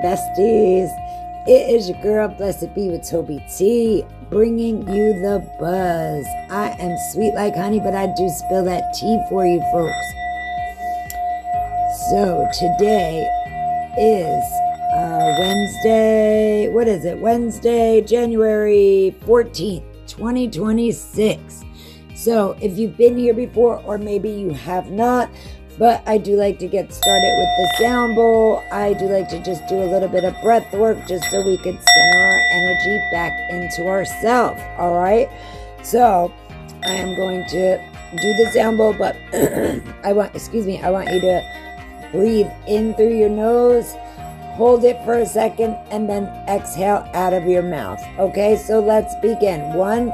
besties. It is your girl, Blessed Be with Toby T, bringing you the buzz. I am sweet like honey, but I do spill that tea for you folks. So today is Wednesday. What is it? Wednesday, January 14th, 2026. So if you've been here before, or maybe you have not, but I do like to get started with the sound bowl. I do like to just do a little bit of breath work just so we could center our energy back into ourselves. All right. So I am going to do the sound bowl, but I want you to breathe in through your nose, hold it for a second, and then exhale out of your mouth. Okay. So let's begin. 1,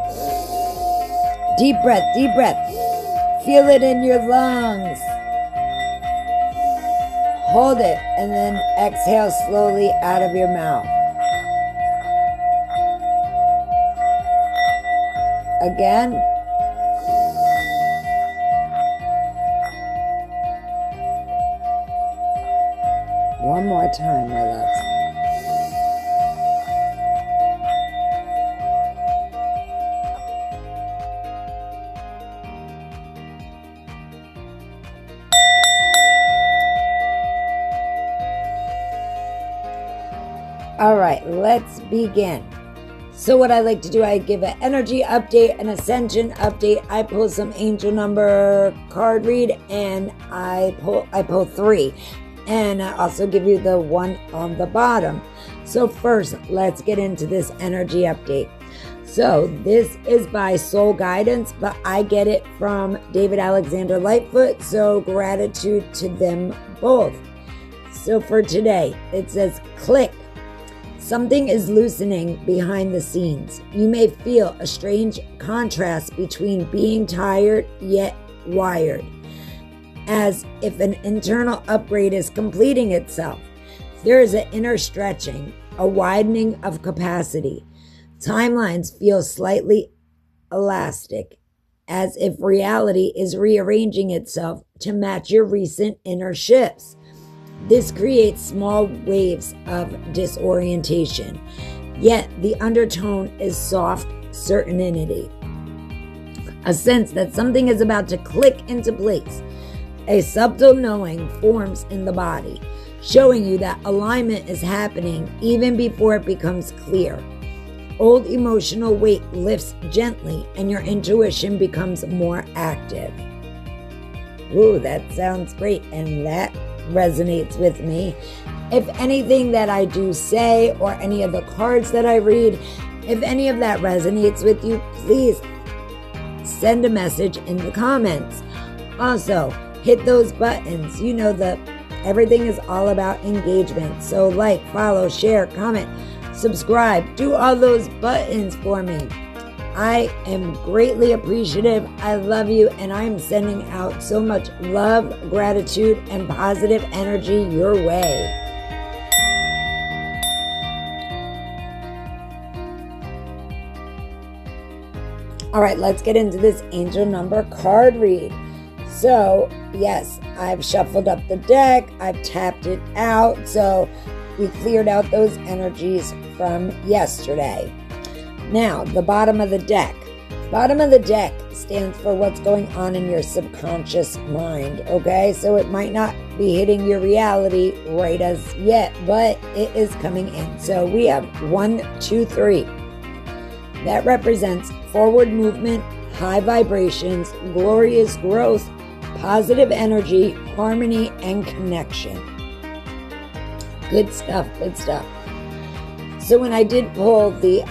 deep breath, deep breath. Feel it in your lungs. Hold it, and then exhale slowly out of your mouth. Again. One more time, my loves. All right, let's begin. So what I like to do, I give an energy update, an ascension update. I pull some angel number card read, and I pull 3. And I also give you the one on the bottom. So first, let's get into this energy update. So this is by Soul Guidance, but I get it from David Alexander Lightfoot. So gratitude to them both. So for today, it says click. Something is loosening behind the scenes. You may feel a strange contrast between being tired yet wired, as if an internal upgrade is completing itself. There is an inner stretching, a widening of capacity. Timelines feel slightly elastic, as if reality is rearranging itself to match your recent inner shifts. This creates small waves of disorientation, yet the undertone is soft certainty, a sense that something is about to click into place. A subtle knowing forms in the body, showing you that alignment is happening even before it becomes clear. Old emotional weight lifts gently and your intuition becomes more active. Ooh, that sounds great, and that resonates with me. If anything that I do say, or any of the cards that I read, if any of that resonates with you, please send a message in the comments. Also, hit those buttons. You know that everything is all about engagement. So like, follow, share, comment, subscribe. Do all those buttons for me. I am greatly appreciative. I love you, and I'm sending out so much love, gratitude, and positive energy your way. All right, let's get into this angel number card read. So, yes, I've shuffled up the deck. I've tapped it out. So we cleared out those energies from yesterday. Now, the bottom of the deck. Bottom of the deck stands for what's going on in your subconscious mind, okay? So it might not be hitting your reality right as yet, but it is coming in. So we have 1, 2, 3. That represents forward movement, high vibrations, glorious growth, positive energy, harmony, and connection. Good stuff, good stuff. So when I did pull the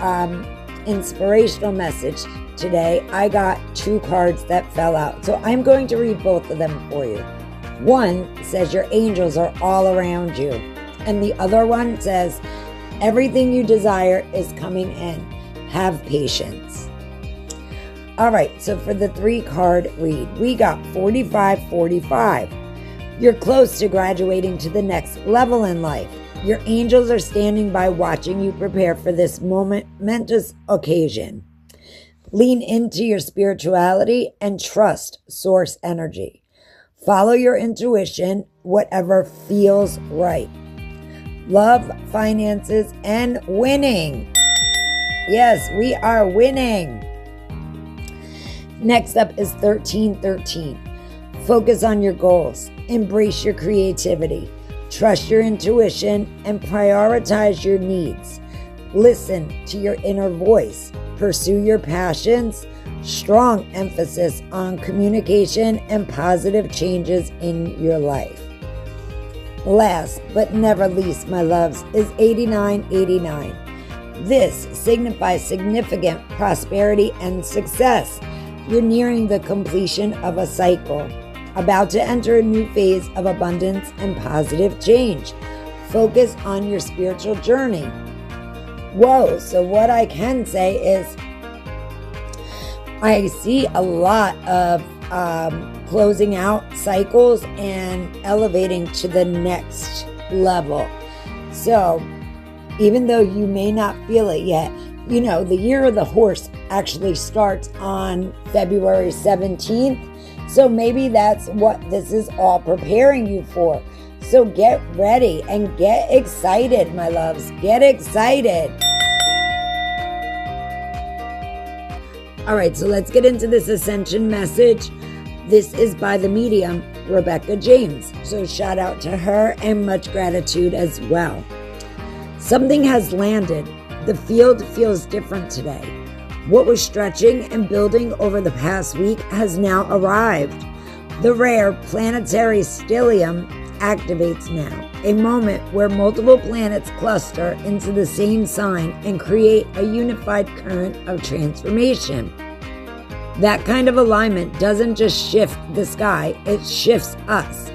inspirational message today, I got 2 cards that fell out. So I'm going to read both of them for you. One says your angels are all around you. And the other one says everything you desire is coming in. Have patience. All right, so for the 3-card read, we got 4545. You're close to graduating to the next level in life. Your angels are standing by watching you prepare for this momentous occasion. Lean into your spirituality and trust source energy. Follow your intuition, whatever feels right. love, finances, and winning. Yes, we are winning. Next up is 1313. Focus on your goals. Embrace your creativity. Trust your intuition and prioritize your needs. Listen to your inner voice. Pursue your passions. Strong emphasis on communication and positive changes in your life. Last but never least, my loves, is 8989. This signifies significant prosperity and success. You're nearing the completion of a cycle, about to enter a new phase of abundance and positive change. Focus on your spiritual journey. Whoa, so what I can say is I see a lot of closing out cycles and elevating to the next level. So even though you may not feel it yet, you know, the year of the horse actually starts on February 17th. So maybe that's what this is all preparing you for. So get ready and get excited, my loves. Get excited. All right, so let's get into this ascension message. This is by the medium, Rebecca James. So shout out to her and much gratitude as well. Something has landed. The field feels different today. What was stretching and building over the past week has now arrived. The rare planetary stellium activates now, a moment where multiple planets cluster into the same sign and create a unified current of transformation. That kind of alignment doesn't just shift the sky, it shifts us.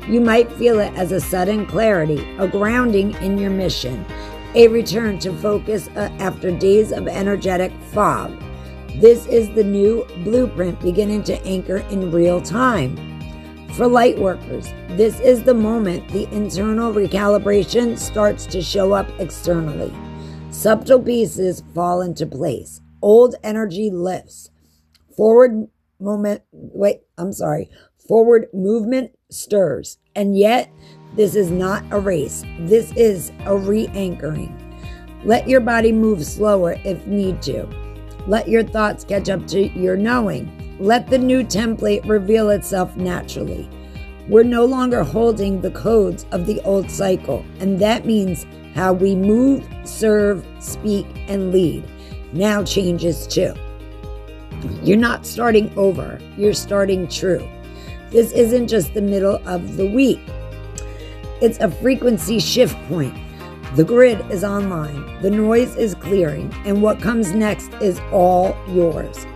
You might feel it as a sudden clarity, a grounding in your mission, a return to focus after days of energetic fog. This is the new blueprint beginning to anchor in real time. For light workers, this is the moment the internal recalibration starts to show up externally. Subtle pieces fall into place. Old energy lifts. Forward movement stirs. And yet, this is not a race. This is a re-anchoring. Let your body move slower if need to. Let your thoughts catch up to your knowing. Let the new template reveal itself naturally. We're no longer holding the codes of the old cycle, and that means how we move, serve, speak, and lead now changes too. You're not starting over, you're starting true. This isn't just the middle of the week. It's a frequency shift point. The grid is online, the noise is clearing, and what comes next is all yours.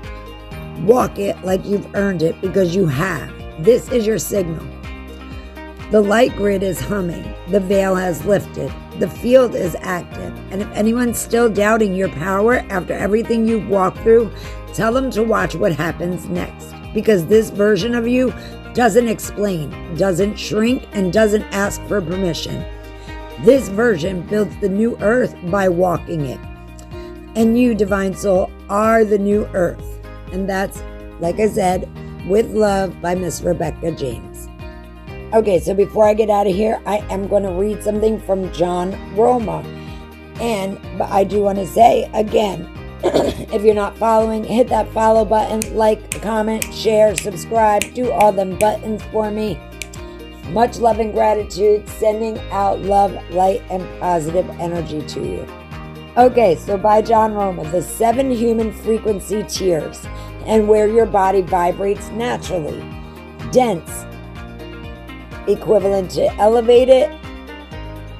Walk it like you've earned it because you have. This is your signal. The light grid is humming, the veil has lifted, the field is active, and if anyone's still doubting your power after everything you've walked through, tell them to watch what happens next, because this version of you doesn't explain, doesn't shrink, and doesn't ask for permission. This version builds the new earth by walking it. And you, Divine Soul, are the new earth. And that's, like I said, With Love by Miss Rebecca James. Okay, so before I get out of here, I am going to read something from John Roma. But I do want to say, again, if you're not following, hit that follow button, like, comment, share, subscribe, do all them buttons for me. Much love and gratitude, sending out love, light, and positive energy to you. Okay, so by John Roma, the 7 human frequency tiers and where your body vibrates naturally. Dense, equivalent to elevated,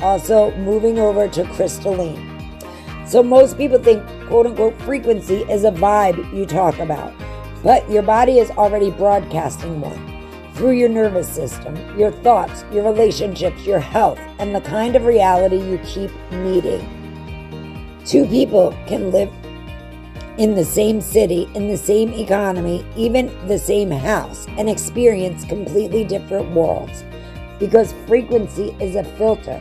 also moving over to crystalline. So most people think, quote unquote, frequency is a vibe you talk about, but your body is already broadcasting one through your nervous system, your thoughts, your relationships, your health, and the kind of reality you keep needing. 2 people can live in the same city, in the same economy, even the same house, and experience completely different worlds, because frequency is a filter.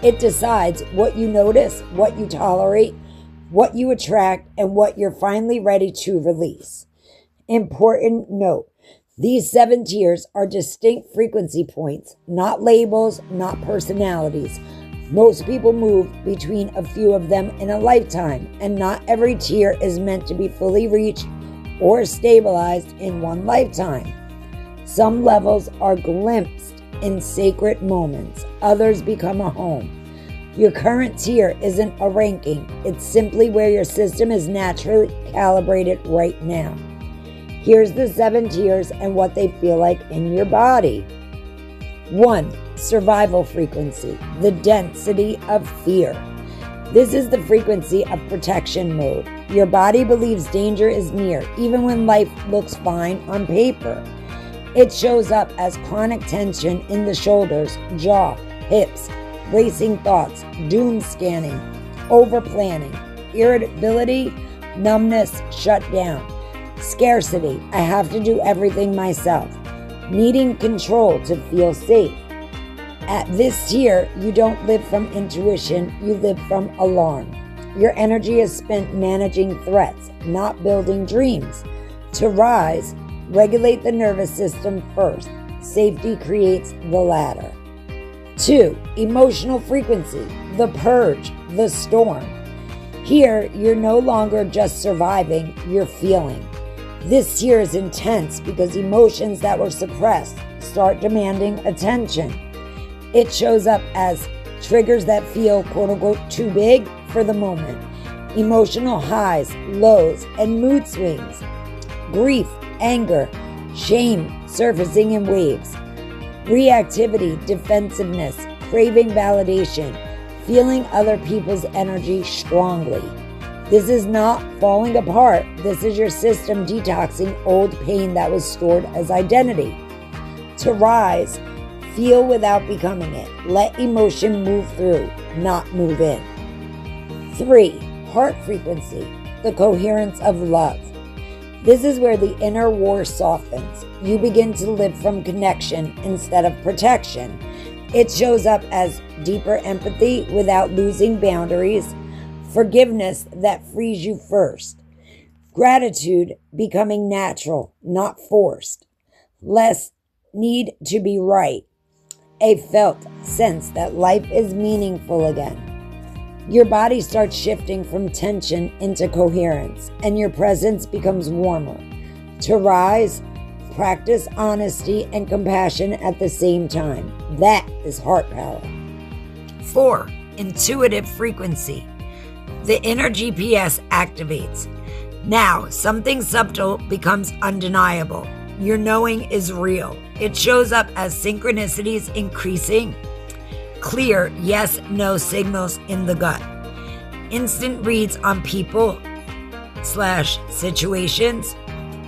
It decides what you notice, what you tolerate, what you attract, and what you're finally ready to release. Important note, these 7 tiers are distinct frequency points, not labels, not personalities. Most people move between a few of them in a lifetime, and not every tier is meant to be fully reached or stabilized in one lifetime. Some levels are glimpsed in sacred moments, others become a home. Your current tier isn't a ranking, it's simply where your system is naturally calibrated right now. Here's the 7 tiers and what they feel like in your body. 1. Survival frequency, the density of fear. This is the frequency of protection mode. Your body believes danger is near, even when life looks fine on paper. It shows up as chronic tension in the shoulders, jaw, hips, racing thoughts, doom scanning, over-planning, irritability, numbness, shut down, scarcity, I have to do everything myself, needing control to feel safe. At this tier, you don't live from intuition, you live from alarm. Your energy is spent managing threats, not building dreams. To rise, regulate the nervous system first. Safety creates the ladder. 2. Emotional frequency, the purge, the storm. Here, you're no longer just surviving, you're feeling. This tier is intense because emotions that were suppressed start demanding attention. It shows up as triggers that feel quote-unquote too big for the moment, emotional highs, lows, and mood swings, grief, anger, shame surfacing in waves, reactivity, defensiveness, craving validation, feeling other people's energy strongly. This is not falling apart. This is your system detoxing old pain that was stored as identity. To rise, feel without becoming it. Let emotion move through, not move in. 3. Heart frequency, the coherence of love. This is where the inner war softens. You begin to live from connection instead of protection. It shows up as deeper empathy without losing boundaries, forgiveness that frees you first, gratitude becoming natural, not forced, less need to be right, a felt sense that life is meaningful again. Your body starts shifting from tension into coherence, and your presence becomes warmer. To rise, practice honesty and compassion at the same time. That is heart power. 4. Intuitive frequency. The inner GPS activates. Now, something subtle becomes undeniable. Your knowing is real. It shows up as synchronicities increasing, clear yes-no signals in the gut, instant reads on people/situations,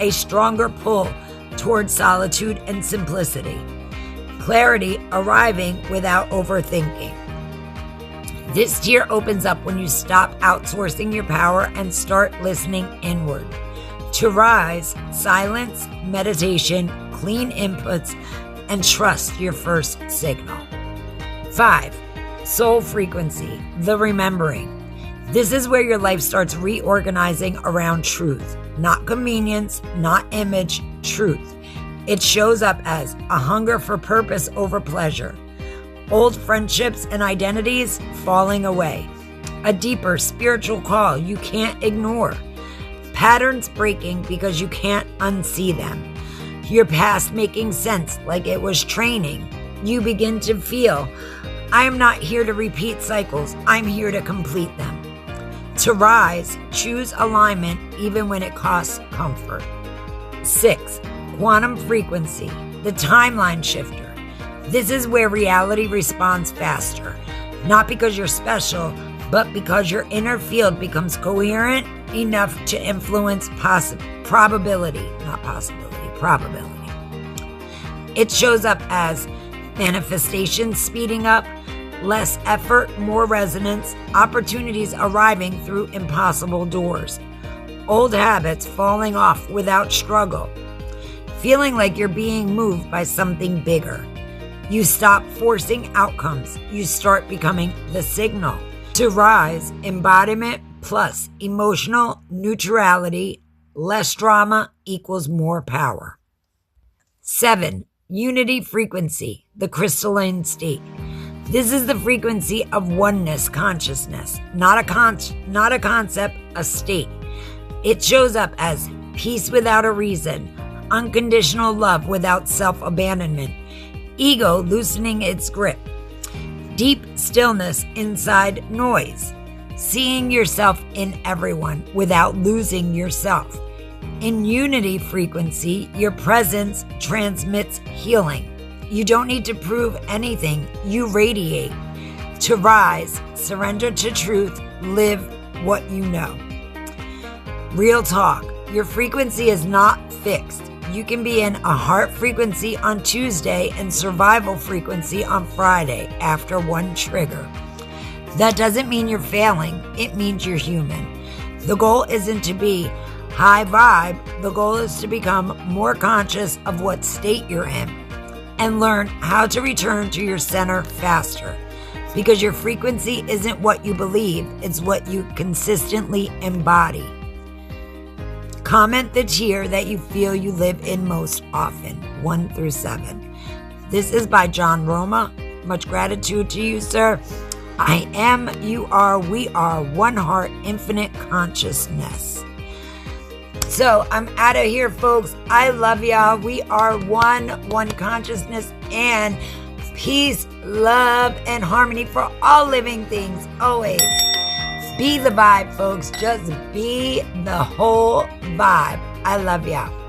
a stronger pull towards solitude and simplicity, clarity arriving without overthinking. This tier opens up when you stop outsourcing your power and start listening inward. To rise, silence, meditation, clean inputs, and trust your first signal. 5. Soul frequency, the remembering. This is where your life starts reorganizing around truth, not convenience, not image, truth. It shows up as a hunger for purpose over pleasure, old friendships and identities falling away, a deeper spiritual call you can't ignore, patterns breaking because you can't unsee them, your past making sense like it was training. You begin to feel, I am not here to repeat cycles, I'm here to complete them. To rise, choose alignment even when it costs comfort. 6. Quantum frequency, the timeline shifter. This is where reality responds faster, not because you're special, but because your inner field becomes coherent enough to influence probability. It shows up as manifestation speeding up, less effort, more resonance, opportunities arriving through impossible doors, old habits falling off without struggle, feeling like you're being moved by something bigger. You stop forcing outcomes. You start becoming the signal. To rise, embodiment plus emotional neutrality, less drama equals more power. 7. Unity frequency, the crystalline state. This is the frequency of oneness consciousness, not a concept, a state. It shows up as peace without a reason, unconditional love without self-abandonment, ego loosening its grip, deep stillness inside noise, seeing yourself in everyone without losing yourself. In unity frequency, your presence transmits healing. You don't need to prove anything. You radiate. To rise, surrender to truth, live what you know. Real talk. Your frequency is not fixed. You can be in a heart frequency on Tuesday and survival frequency on Friday after one trigger. That doesn't mean you're failing. It means you're human. The goal isn't to be high vibe. The goal is to become more conscious of what state you're in and learn how to return to your center faster. Because your frequency isn't what you believe, it's what you consistently embody. Comment the tier that you feel you live in most often, 1 through 7. This is by John Roma. Much gratitude to you, sir. I am, you are, we are one heart, infinite consciousness. So I'm out of here, folks. I love y'all. We are one consciousness, and peace, love, and harmony for all living things, always. Be the vibe, folks. Just be the whole vibe. I love y'all.